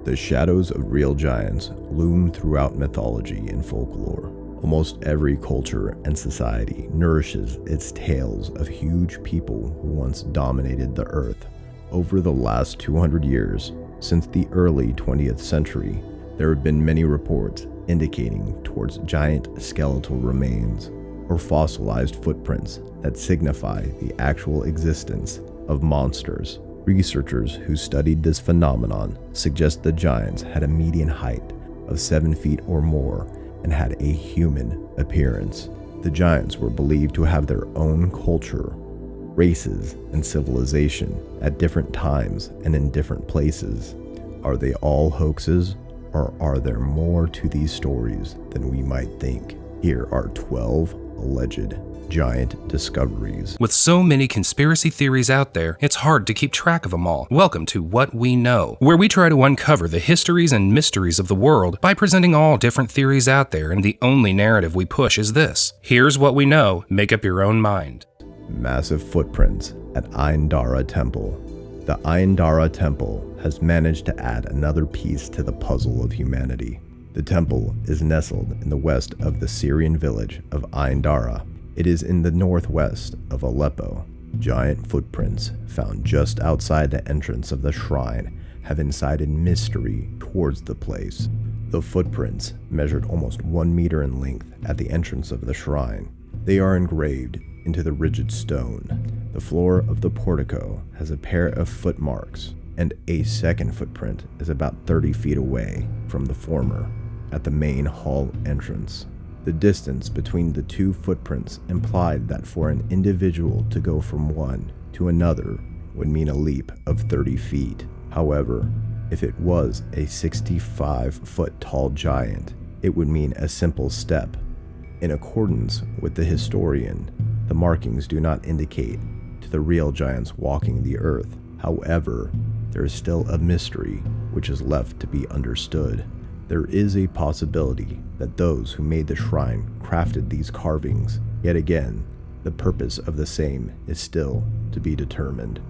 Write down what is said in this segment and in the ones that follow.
The shadows of real giants loom throughout mythology and folklore. Almost every culture and society nourishes its tales of huge people who once dominated the earth. Over the last 200 years, since the early 20th century, there have been many reports indicating towards giant skeletal remains or fossilized footprints that signify the actual existence of monsters. Researchers who studied this phenomenon suggest the giants had a median height of 7 feet or more and had a human appearance. The giants were believed to have their own culture, races, and civilization at different times and in different places. Are they all hoaxes, or are there more to these stories than we might think? Here are 12 alleged giant discoveries. With so many conspiracy theories out there, it's hard to keep track of them all. Welcome to What We Know, where we try to uncover the histories and mysteries of the world by presenting all different theories out there, and the only narrative we push is this. Here's what we know, make up your own mind. Massive footprints at Endara Temple. The Endara Temple has managed to add another piece to the puzzle of humanity. The temple is nestled in the west of the Syrian village of Endara. It is in the northwest of Aleppo. Giant footprints found just outside the entrance of the shrine have incited mystery towards the place. The footprints measured almost 1 meter in length at the entrance of the shrine. They are engraved into the rigid stone. The floor of the portico has a pair of footmarks, and a second footprint is about 30 feet away from the former at the main hall entrance. The distance between the two footprints implied that for an individual to go from one to another would mean a leap of 30 feet. However, if it was a 65-foot tall giant, it would mean a simple step. In accordance with the historian, the markings do not indicate to the real giants walking the earth. However, there is still a mystery which is left to be understood. There is a possibility that those who made the shrine crafted these carvings. Yet again, the purpose of the same is still to be determined.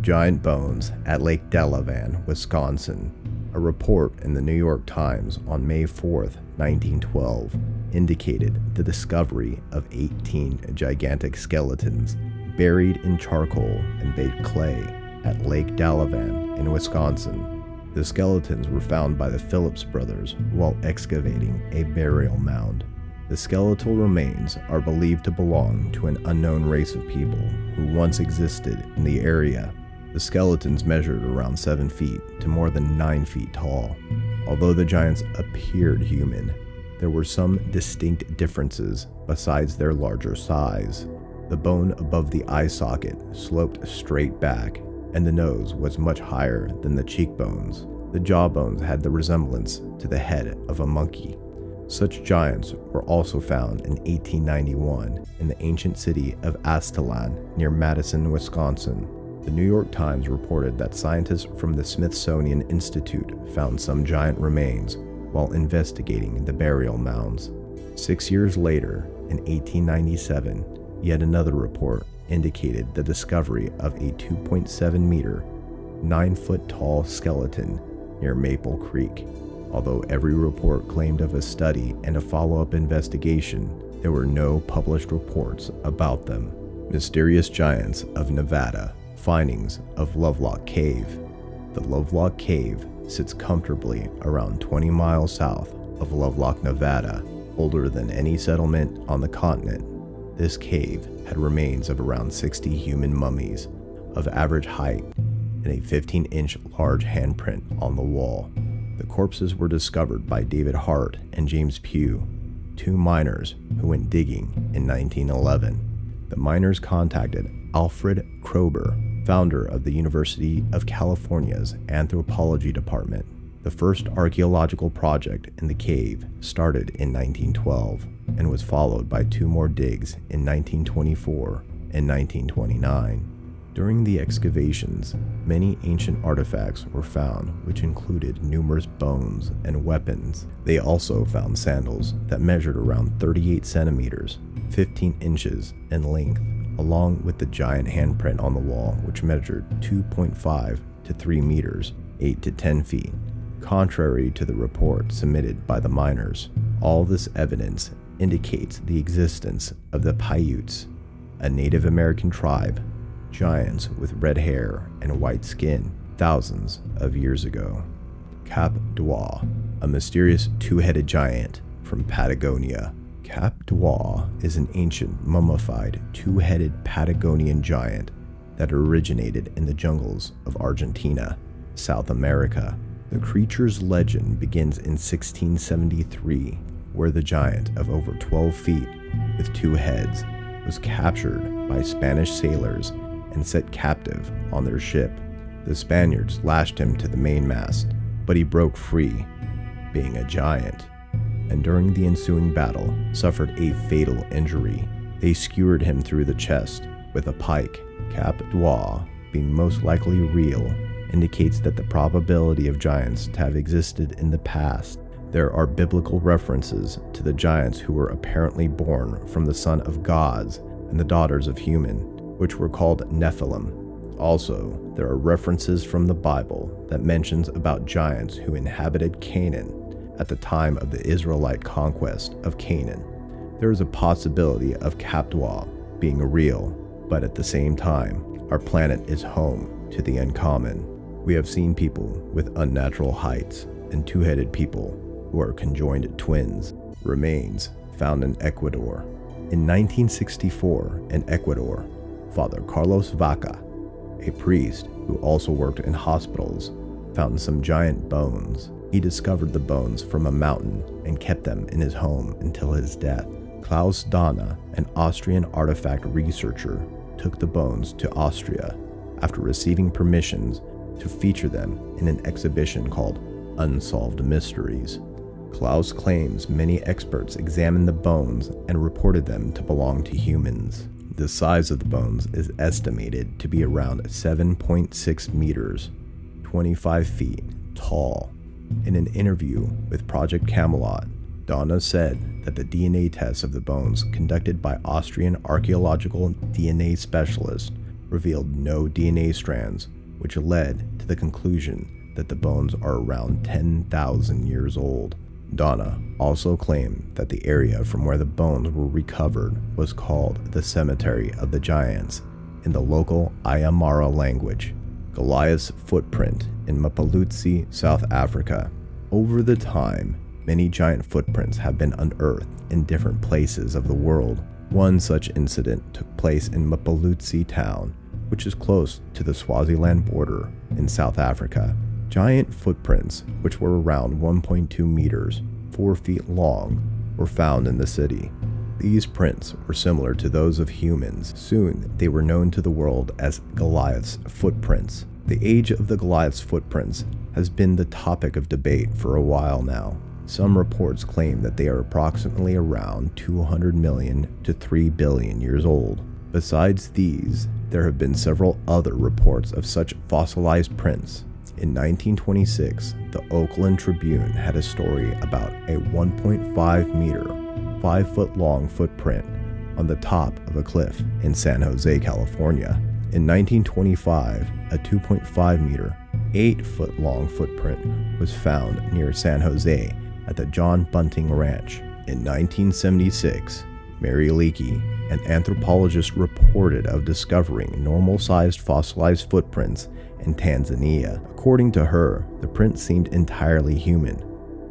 Giant bones at Lake Delavan, Wisconsin. A report in the New York Times on May 4th, 1912, indicated the discovery of 18 gigantic skeletons buried in charcoal and baked clay at Lake Delavan in Wisconsin. The skeletons were found by the Phillips brothers while excavating a burial mound. The skeletal remains are believed to belong to an unknown race of people who once existed in the area. The skeletons measured around 7 feet to more than 9 feet tall. Although the giants appeared human, there were some distinct differences besides their larger size. The bone above the eye socket sloped straight back, and the nose was much higher than the cheekbones. The jawbones had the resemblance to the head of a monkey. Such giants were also found in 1891 in the ancient city of Aztalan near Madison, Wisconsin. The New York Times reported that scientists from the Smithsonian Institute found some giant remains while investigating the burial mounds. 6 years later, in 1897, yet another report indicated the discovery of a 2.7 meter, 9-foot tall skeleton near Maple Creek. Although every report claimed of a study and a follow-up investigation, there were no published reports about them. Mysterious giants of Nevada. Findings of Lovelock Cave. The Lovelock Cave sits comfortably around 20 miles south of Lovelock, Nevada. Older than any settlement on the continent, this cave had remains of around 60 human mummies of average height and a 15-inch large handprint on the wall. The corpses were discovered by David Hart and James Pugh, two miners who went digging in 1911. The miners contacted Alfred Kroeber, founder of the University of California's Anthropology Department. The first archaeological project in the cave started in 1912 and was followed by 2 more digs in 1924 and 1929. During the excavations, many ancient artifacts were found, which included numerous bones and weapons. They also found sandals that measured around 38 centimeters, 15 inches in length, along with the giant handprint on the wall, which measured 2.5 to 3 meters, 8 to 10 feet. Contrary to the report submitted by the miners, all this evidence indicates the existence of the Paiutes, a Native American tribe, giants with red hair and white skin, thousands of years ago. Cap d'Oie, a mysterious two-headed giant from Patagonia. Cap d'Oie is an ancient mummified two-headed Patagonian giant that originated in the jungles of Argentina, South America. The creature's legend begins in 1673, where the giant of over 12 feet with two heads was captured by Spanish sailors and set captive on their ship. The Spaniards lashed him to the mainmast, but he broke free, being a giant, and during the ensuing battle suffered a fatal injury. They skewered him through the chest with a pike. Cap d'Oie, being most likely real, indicates that the probability of giants to have existed in the past. There are biblical references to the giants who were apparently born from the son of gods and the daughters of human, which were called Nephilim. Also, there are references from the Bible that mentions about giants who inhabited Canaan at the time of the Israelite conquest of Canaan. There is a possibility of Cap d'Oie being real, but at the same time, our planet is home to the uncommon. We have seen people with unnatural heights and two-headed people who are conjoined twins. Remains found in Ecuador. In 1964, in Ecuador, Father Carlos Vaca, a priest who also worked in hospitals, found some giant bones. He discovered the bones from a mountain and kept them in his home until his death. Klaus Dana, an Austrian artifact researcher, took the bones to Austria after receiving permissions to feature them in an exhibition called Unsolved Mysteries. Klaus claims many experts examined the bones and reported them to belong to humans. The size of the bones is estimated to be around 7.6 meters, 25 feet tall. In an interview with Project Camelot, Donna said that the DNA tests of the bones conducted by Austrian archaeological DNA specialists revealed no DNA strands, which led to the conclusion that the bones are around 10,000 years old. Donna also claimed that the area from where the bones were recovered was called the Cemetery of the Giants in the local Aymara language. Goliaths Footprint in Mapaluzi, South Africa. Over the time, many giant footprints have been unearthed in different places of the world. One such incident took place in Mapaluzi town, which is close to the Swaziland border in South Africa. Giant footprints, which were around 1.2 meters, 4 feet long, were found in the city. These prints were similar to those of humans. Soon, they were known to the world as Goliaths Footprints. The age of the Goliaths Footprints has been the topic of debate for a while now. Some reports claim that they are approximately around 200 million to 3 billion years old. Besides these, there have been several other reports of such fossilized prints. In 1926, the Oakland Tribune had a story about a 1.5 meter, 5-foot-long footprint on the top of a cliff in San Jose, California. In 1925, a 2.5 meter, 8-foot-long footprint was found near San Jose at the John Bunting Ranch. In 1976, Mary Leakey, an anthropologist, reported of discovering normal-sized fossilized footprints in Tanzania. According to her, the print seemed entirely human,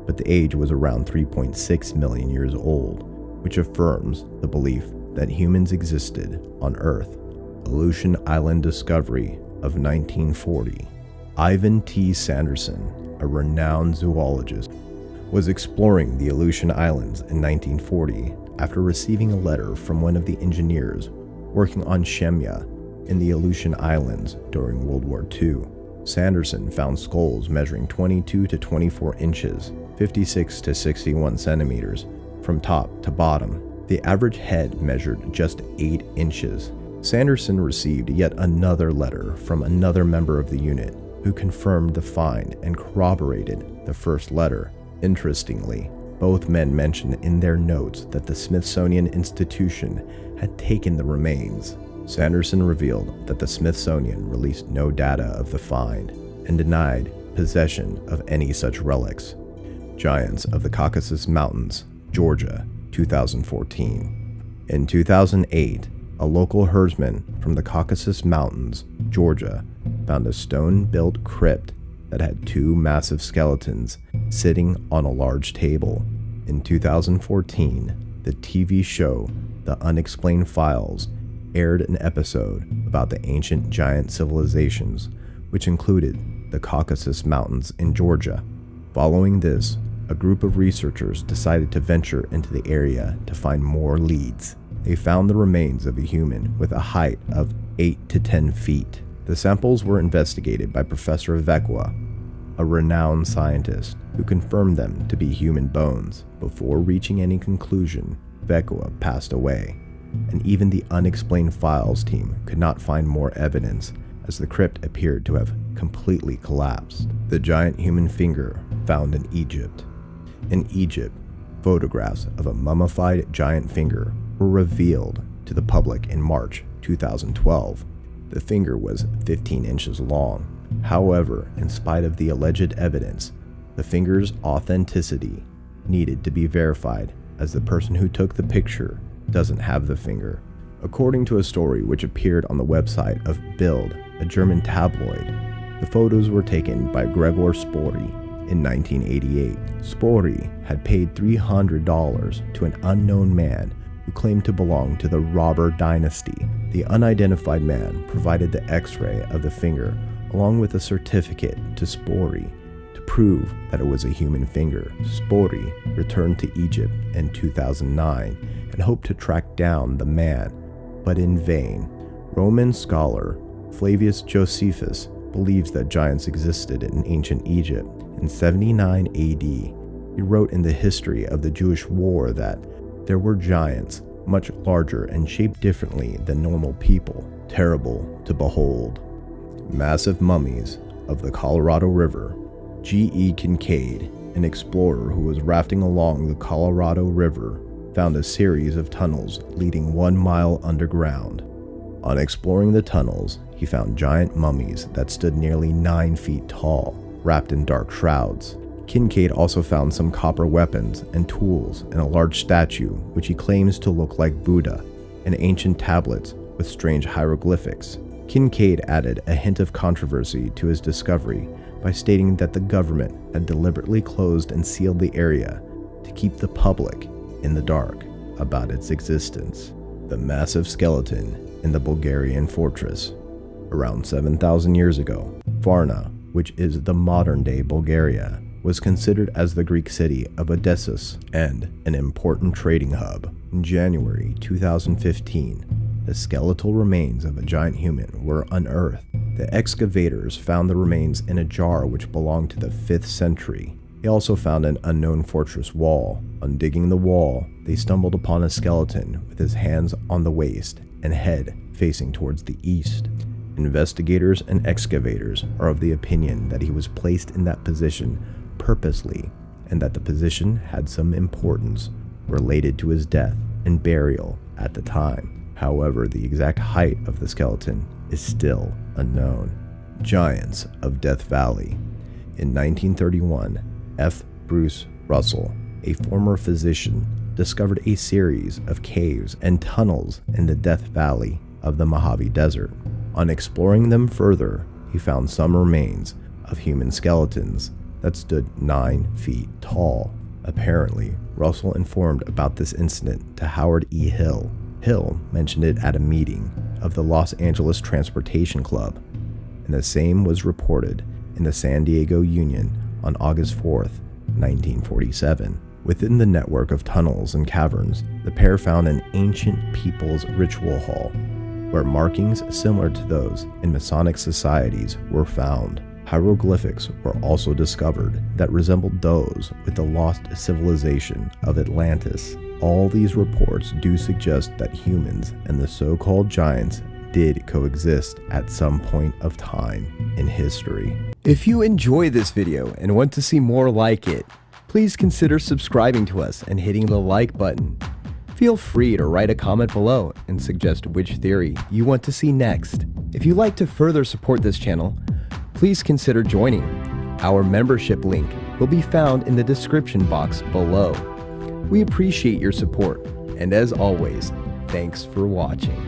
but the age was around 3.6 million years old, which affirms the belief that humans existed on Earth. Aleutian Island discovery of 1940. Ivan T. Sanderson, a renowned zoologist, was exploring the Aleutian Islands in 1940 after receiving a letter from one of the engineers working on Shemya in the Aleutian Islands during World War II. Sanderson found skulls measuring 22 to 24 inches, 56 to 61 centimeters, from top to bottom. The average head measured just 8 inches. Sanderson received yet another letter from another member of the unit who confirmed the find and corroborated the first letter. Interestingly, both men mentioned in their notes that the Smithsonian Institution had taken the remains. Sanderson revealed that the Smithsonian released no data of the find and denied possession of any such relics. Giants of the Caucasus Mountains, Georgia, 2014. In 2008, a local herdsman from the Caucasus Mountains, Georgia, found a stone-built crypt that had two massive skeletons sitting on a large table. In 2014, the TV show The Unexplained Files aired an episode about the ancient giant civilizations, which included the Caucasus Mountains in Georgia. Following this, a group of researchers decided to venture into the area to find more leads. They found the remains of a human with a height of 8 to 10 feet. The samples were investigated by Professor Vekwa, a renowned scientist who confirmed them to be human bones. Before reaching any conclusion, Vekwa passed away, and even the Unexplained Files team could not find more evidence, as the crypt appeared to have completely collapsed. The giant human finger found in Egypt. In Egypt, photographs of a mummified giant finger were revealed to the public in March 2012. The finger was 15 inches long. However, in spite of the alleged evidence, the finger's authenticity needed to be verified, as the person who took the picture doesn't have the finger. According to a story which appeared on the website of Bild, a German tabloid, the photos were taken by Gregor Spory in 1988. Spory had paid $300 to an unknown man who claimed to belong to the Robber dynasty. The unidentified man provided the X-ray of the finger along with a certificate to Spory to prove that it was a human finger. Spory returned to Egypt in 2009 and hoped to track down the man, but in vain. Roman scholar Flavius Josephus believes that giants existed in ancient Egypt. In 79 AD, he wrote in the history of the Jewish war that there were giants much larger and shaped differently than normal people, terrible to behold. Massive mummies of the Colorado River. G.E. Kincaid, an explorer who was rafting along the Colorado River, found a series of tunnels leading 1 mile underground. On exploring the tunnels, he found giant mummies that stood nearly 9 feet tall, wrapped in dark shrouds. Kincaid also found some copper weapons and tools and a large statue which he claims to look like Buddha, and ancient tablets with strange hieroglyphics. Kincaid added a hint of controversy to his discovery by stating that the government had deliberately closed and sealed the area to keep the public in the dark about its existence. The massive skeleton in the Bulgarian fortress. Around 7,000 years ago, Varna, which is the modern-day Bulgaria, was considered as the Greek city of Odysseus and an important trading hub. In January 2015, the skeletal remains of a giant human were unearthed. The excavators found the remains in a jar which belonged to the 5th century. They also found an unknown fortress wall. On digging the wall, they stumbled upon a skeleton with his hands on the waist and head facing towards the east. Investigators and excavators are of the opinion that he was placed in that position purposely, and that the position had some importance related to his death and burial at the time. However, the exact height of the skeleton is still unknown. Giants of Death Valley. In 1931, F. Bruce Russell, a former physician, discovered a series of caves and tunnels in the Death Valley of the Mojave Desert. On exploring them further, he found some remains of human skeletons that stood 9 feet tall. Apparently, Russell informed about this incident to Howard E. Hill. Hill mentioned it at a meeting of the Los Angeles Transportation Club, and the same was reported in the San Diego Union on August 4th, 1947. Within the network of tunnels and caverns, the pair found an ancient people's ritual hall, where markings similar to those in Masonic societies were found. Hieroglyphics were also discovered that resembled those with the lost civilization of Atlantis. All these reports do suggest that humans and the so-called giants did coexist at some point of time in history. If you enjoy this video and want to see more like it, please consider subscribing to us and hitting the like button. Feel free to write a comment below and suggest which theory you want to see next. If you'd like to further support this channel, please consider joining Our membership link will be found in the description box below. We appreciate your support, and as always, thanks for watching.